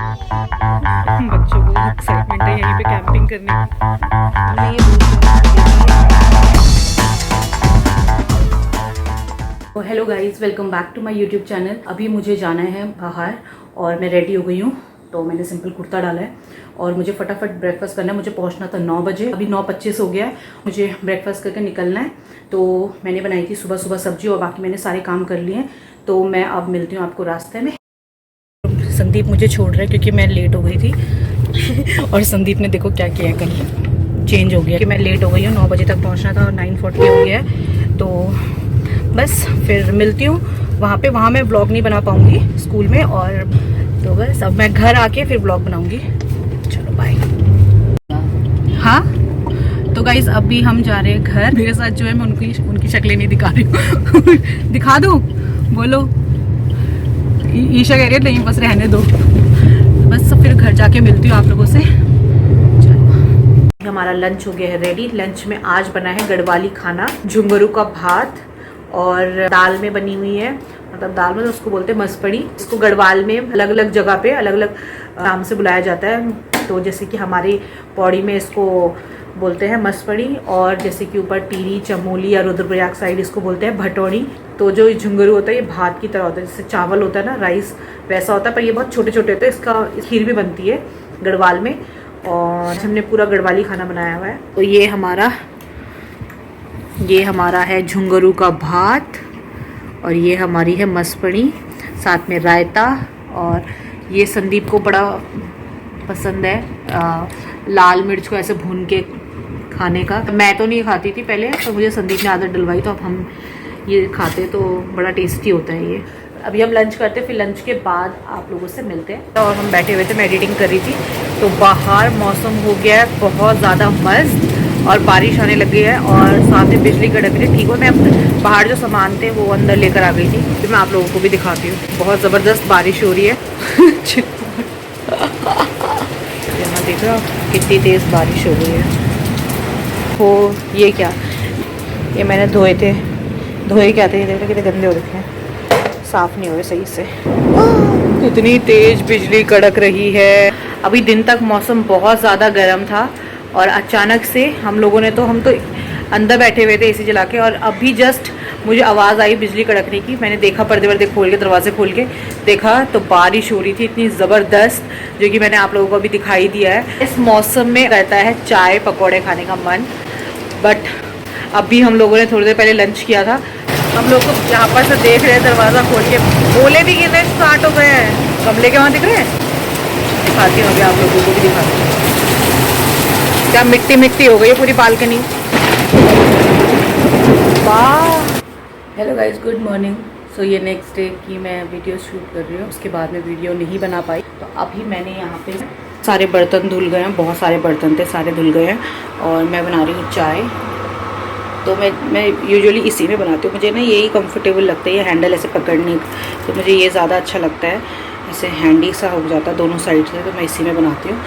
बच्चों को एक्साइटमेंट है यहीं पे कैंपिंग करने की। Hello guys, welcome back to my YouTube channel. अभी मुझे जाना है बाहर और मैं रेडी हो गई हूँ। तो मैंने सिंपल कुर्ता डाला है और मुझे फटाफट ब्रेकफास्ट करना है। मुझे पहुँचना था 9 बजे, अभी 9:25 हो गया है। मुझे ब्रेकफास्ट करके निकलना है। तो मैंने बनाई थी सुबह सुबह सब्जी और बाकी मैंने सारे काम कर लिए हैं। तो मैं अब मिलती हूँ आपको रास्ते में। संदीप मुझे छोड़ रहा है क्योंकि मैं लेट हो गई थी और संदीप ने देखो क्या किया है, कल चेंज हो गया कि मैं लेट हो गई हूँ। 9 बजे तक पहुँचना था और 9:40 हो गया है। तो बस फिर मिलती हूँ वहाँ पे। वहाँ मैं व्लॉग नहीं बना पाऊँगी स्कूल में, और तो बस अब मैं घर आके फिर व्लॉग बनाऊँगी। चलो बाय। हाँ तो गाइज अभी हम जा रहे हैं घर। मेरे साथ जो है मैं उनकी शक्लें नहीं दिखा रही हूँ दिखा दूँ? बोलो। ईशा कह रही है नहीं बस रहने दो। बस फिर घर जाके मिलती हूँ आप लोगों से। चलो, हमारा लंच हो गया है रेडी। लंच में आज बना है गढ़वाली खाना, झुंगरू का भात और दाल में बनी हुई है। मतलब दाल में तो उसको बोलते हैं मसपड़ी। इसको गढ़वाल में अलग अलग जगह पे अलग अलग नाम से बुलाया जाता है। तो जैसे कि हमारी पौड़ी में इसको बोलते हैं मसपड़ी, और जैसे कि ऊपर टिहरी, चमोली या रुद्रप्रयाग साइड इसको बोलते हैं भटौड़ी। तो जो झुंगरू होता है ये भात की तरह होता है, जैसे चावल होता है ना, राइस वैसा होता है, पर ये बहुत छोटे छोटे होते हैं। इसका खीर भी बनती है गढ़वाल में, और हमने पूरा गढ़वाली खाना बनाया हुआ है। तो ये हमारा है झुंगरू का भात, और ये हमारी है मसपड़ी, साथ में रायता। और ये संदीप को बड़ा पसंद है लाल मिर्च को ऐसे भून के खाने का। मैं तो नहीं खाती थी पहले, तो मुझे संदीप ने आदत डलवाई, तो अब हम ये खाते, तो बड़ा टेस्टी होता है ये। अभी हम लंच करते हैं, फिर लंच के बाद आप लोगों से मिलते हैं। और हम बैठे हुए थे, मैं एडिटिंग कर रही थी, तो बाहर मौसम हो गया है बहुत ज़्यादा मस्त और बारिश आने लगी है और साथ में बिजली कड़क रही है। ठीक हो, मैं बाहर जो सामान थे वो अंदर लेकर आ गई थी, फिर मैं आप लोगों को भी दिखाती हूँ। बहुत ज़बरदस्त बारिश हो रही है यहाँ देख रहे हो कितनी तेज़ बारिश हो रही है। हो ये क्या, ये मैंने धोए क्या थे, देख रहे कितने गंदे हो रखे हैं, साफ़ नहीं हो रहे सही से। कितनी तेज़ बिजली कड़क रही है। अभी दिन तक मौसम बहुत ज़्यादा गर्म था और अचानक से हम तो अंदर बैठे हुए थे एसी चला के, और अभी जस्ट मुझे आवाज़ आई बिजली कड़कने की। मैंने देखा, पर्दे खोल के, दरवाजे खोल के देखा तो बारिश हो रही थी इतनी ज़बरदस्त, जो कि मैंने आप लोगों को अभी दिखाई दिया है। इस मौसम में रहता है चाय पकौड़े खाने का मन, बट अभी हम लोगों ने थोड़ी देर पहले लंच किया था। हम लोग को यहाँ पर से देख रहे हैं दरवाज़ा खोल के, ओले भी गिरने स्टार्ट हो गए हैं। गमले के वहाँ दिख रहे हैं, दिखाती हूँ अभी आप लोगों को भी दिखाती हूँ। क्या मिट्टी मिट्टी हो गई है पूरी बालकनी। वाह। Hello guys, good morning. So ये नेक्स्ट डे की मैं वीडियो शूट कर रही हूँ, उसके बाद मैं वीडियो नहीं बना पाई। तो अभी मैंने यहाँ पे सारे बर्तन धुल गए हैं, बहुत सारे बर्तन थे, सारे धुल गए हैं, और मैं बना रही हूँ चाय। तो मैं यूजुअली इसी में बनाती हूँ, मुझे ना यही कंफर्टेबल लगता है, ये हैंडल ऐसे पकड़ने, तो मुझे ये ज़्यादा अच्छा लगता है, ऐसे हैंडी सा हो जाता है दोनों साइड से, तो मैं इसी में बनाती हूँ।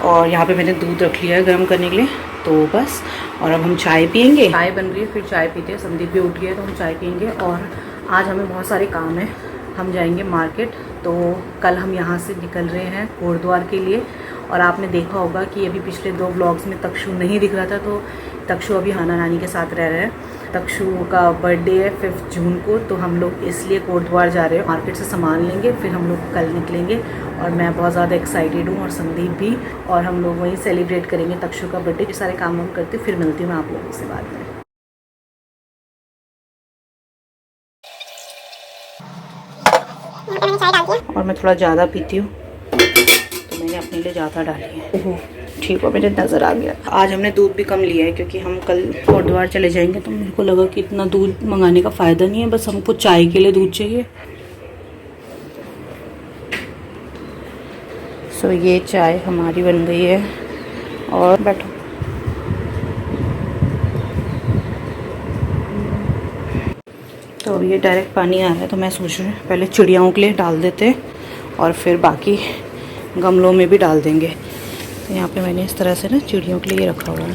और यहाँ पे मैंने दूध रख लिया है गर्म करने के लिए, तो बस। और अब हम चाय पियेंगे, चाय बन रही है, फिर चाय पीते हैं। संदीप भी उठ गया है तो हम चाय पियेंगे। और आज हमें बहुत सारे काम है, हम जाएंगे मार्केट। तो कल हम यहाँ से निकल रहे हैं कोटद्वार के लिए, और आपने देखा होगा कि अभी पिछले 2 व्लॉग्स में तक्षु नहीं दिख रहा था, तो तक्षु अभी नाना नानी के साथ रह रहे हैं। तक्षु का बर्थडे है 5 जून को, तो हम लोग इसलिए कोटद्वार जा रहे हैं। मार्केट से सामान लेंगे, फिर हम लोग कल निकलेंगे, और मैं बहुत ज़्यादा एक्साइटेड हूँ और संदीप भी, और हम लोग वहीं सेलिब्रेट करेंगे तक्षु का बर्थडे। ये सारे काम हम करते, फिर मिलती हूँ मैं आप लोगों से बाद में। और मैं थोड़ा ज़्यादा पीती हूँ, तो मैंने अपने लिए ज़्यादा डाली है। ठीक हो, मुझे नज़र आ गया। आज हमने दूध भी कम लिया है क्योंकि हम कल कोटद्वार चले जाएंगे, तो मेरे को लगा कि इतना दूध मंगाने का फ़ायदा नहीं है, बस हमको चाय के लिए दूध चाहिए। सो ये चाय हमारी बन गई है, और बैठो। तो अब ये डायरेक्ट पानी आ रहा है, तो मैं सोच रही हूँ पहले चिड़ियाओं के लिए डाल देते और फिर बाकी गमलों में भी डाल देंगे। तो यहाँ पे मैंने इस तरह से ना चिड़ियों के लिए रखा हुआ है।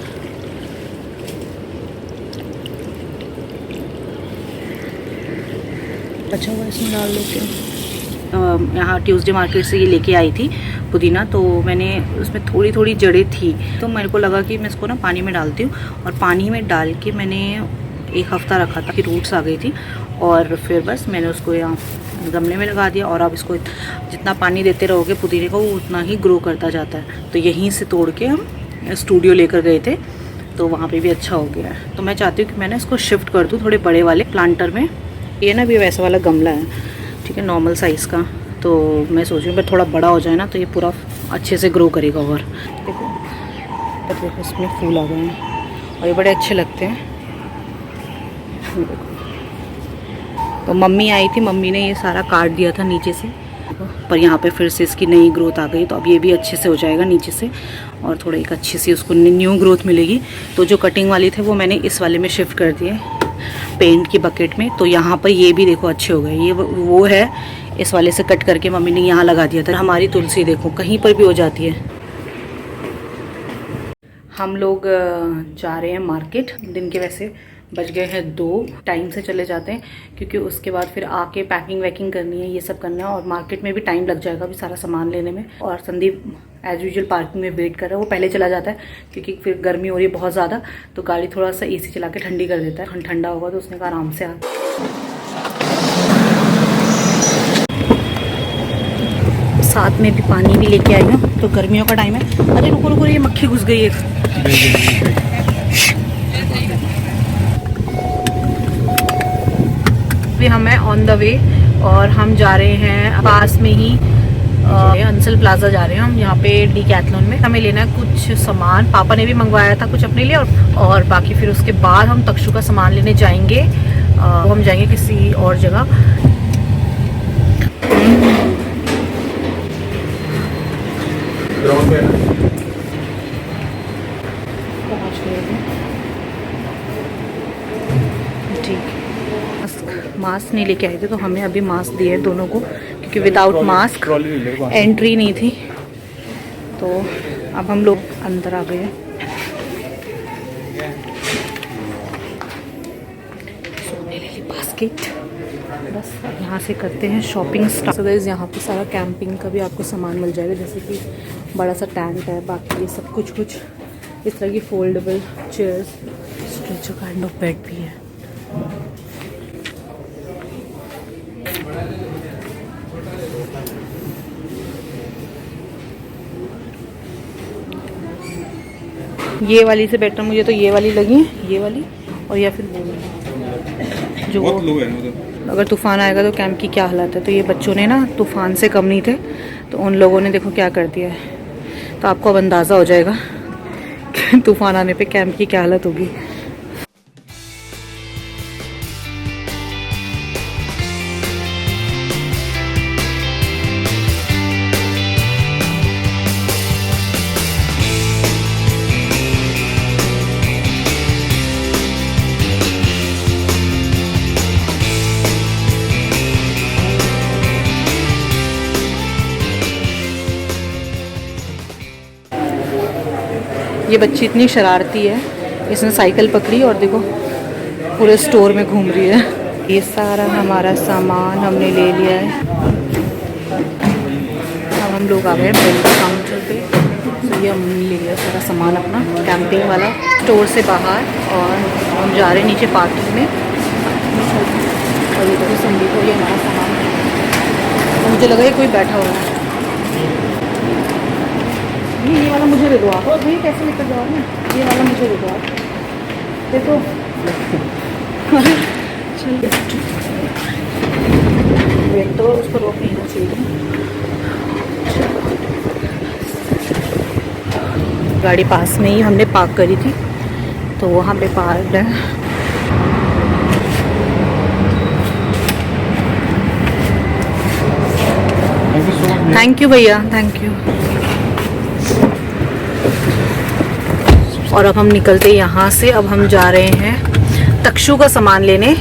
अच्छा हुआ इसमें डाल लेते हैं। यहाँ ट्यूसडे मार्केट से ये लेके आई थी, पुदीना, तो मैंने उसमें थोड़ी थोड़ी जड़ें थी, तो मेरे को लगा कि मैं इसको ना पानी में डालती हूँ, और पानी में डाल के मैंने 1 हफ़्ता रखा था कि रूट्स आ गई थी, और फिर बस मैंने उसको यहाँ गमले में लगा दिया। और अब इसको जितना पानी देते रहोगे पुदीने को, वो उतना ही ग्रो करता जाता है। तो यहीं से तोड़ के हम स्टूडियो लेकर गए थे, तो वहाँ पे भी अच्छा हो गया है। तो मैं चाहती हूँ कि मैंने इसको शिफ्ट कर दूँ थोड़े बड़े वाले प्लांटर में। ये ना भी वैसा वाला गमला है, ठीक है, नॉर्मल साइज़ का, तो मैं सोच रही हूँ थोड़ा बड़ा हो जाए ना तो ये पूरा अच्छे से ग्रो करेगा। और देखो इसमें फूल आ गए हैं और ये बड़े अच्छे लगते हैं। तो मम्मी आई थी, मम्मी ने ये सारा काट दिया था नीचे से, पर यहाँ पे फिर से इसकी नई ग्रोथ आ गई, तो अब ये भी अच्छे से हो जाएगा नीचे से, और थोड़ा एक अच्छी सी उसको न्यू ग्रोथ मिलेगी। तो जो कटिंग वाली थे वो मैंने इस वाले में शिफ्ट कर दिए, पेंट की बकेट में। तो यहाँ पर ये भी देखो अच्छे हो गए। ये वो है, इस वाले से कट करके मम्मी ने यहाँ लगा दिया था। हमारी तुलसी देखो कहीं पर भी हो जाती है। हम लोग जा रहे हैं मार्केट। दिन के वैसे बज गए हैं 2, टाइम से चले जाते हैं, क्योंकि उसके बाद फिर आके पैकिंग वैकिंग करनी है, ये सब करना है, और मार्केट में भी टाइम लग जाएगा अभी सारा सामान लेने में। और संदीप एज यूजुअल पार्किंग में वेट कर रहा है, वो पहले चला जाता है क्योंकि फिर गर्मी हो रही है बहुत ज़्यादा, तो गाड़ी थोड़ा सा AC चला के ठंडी कर देता है। ठंडा होगा तो उसने कहा आराम से आ। साथ में भी पानी भी लेके आई हूँ, तो गर्मियों का टाइम है। अरे रुको रुको, ये मक्खी घुस गई है। हम हैं ऑन द वे, और हम जा रहे हैं पास में ही अंसल प्लाजा जा रहे हैं हम, यहाँ पे डीकैथलॉन में। हमें लेना है कुछ सामान, पापा ने भी मंगवाया था कुछ अपने लिए, और बाकी फिर उसके बाद हम तक्षु का सामान लेने जाएंगे। हम जाएंगे किसी और जगह। पहुँच गए थे, ठीक। मास्क नहीं लेके आए थे, तो हमें अभी मास्क दिए दोनों को, क्योंकि विदाउट मास्क एंट्री नहीं थी। तो अब हम लोग अंदर आ गए। सोने ले ली बास्केट, बस अब यहाँ से करते हैं शॉपिंग स्टार्ट। तो गाइस यहाँ पे सारा कैंपिंग का भी आपको सामान मिल जाएगा, जैसे कि बड़ा सा टेंट है, बाकी ये सब कुछ इस तरह की foldable chairs, stretcher kind of bed भी है। ये वाली से बेटर मुझे तो ये वाली लगी, ये वाली, और या फिर वो वाली जो अगर तूफान आएगा तो कैंप की क्या हालत है। तो ये बच्चों ने ना तूफान से कम नहीं थे, तो उन लोगों ने देखो क्या कर दिया है। तो आपको अब अंदाज़ा हो जाएगा कि तूफान आने पे कैंप की क्या हालत होगी। ये बच्ची इतनी शरारती है, इसने साइकिल पकड़ी और देखो पूरे स्टोर में घूम रही है। ये सारा हमारा सामान हमने ले लिया है। अब हम लोग आ गए बिल काउंटर पे। तो ये हमने ले लिया सारा सामान अपना कैंपिंग वाला स्टोर से बाहर, और हम जा रहे हैं नीचे पार्किंग में। और ये देखो संदीप को ये हमारा सामान, मुझे लगा ये कोई बैठा हुआ है। ये वाला मुझे दे दो आप। और भाई कैसे लेकर जाओ ना, ये वाला मुझे दे दो आप। देखो अरे चल वेट, तो उसको रोक नहीं ना चाहिए। गाड़ी पास में ही हमने पार्क करी थी, तो वहाँ पे पार्क है। थैंक यू भैया, थैंक यू। और अब हम निकलते यहाँ से। अब हम जा रहे हैं तक्षु का सामान लेने।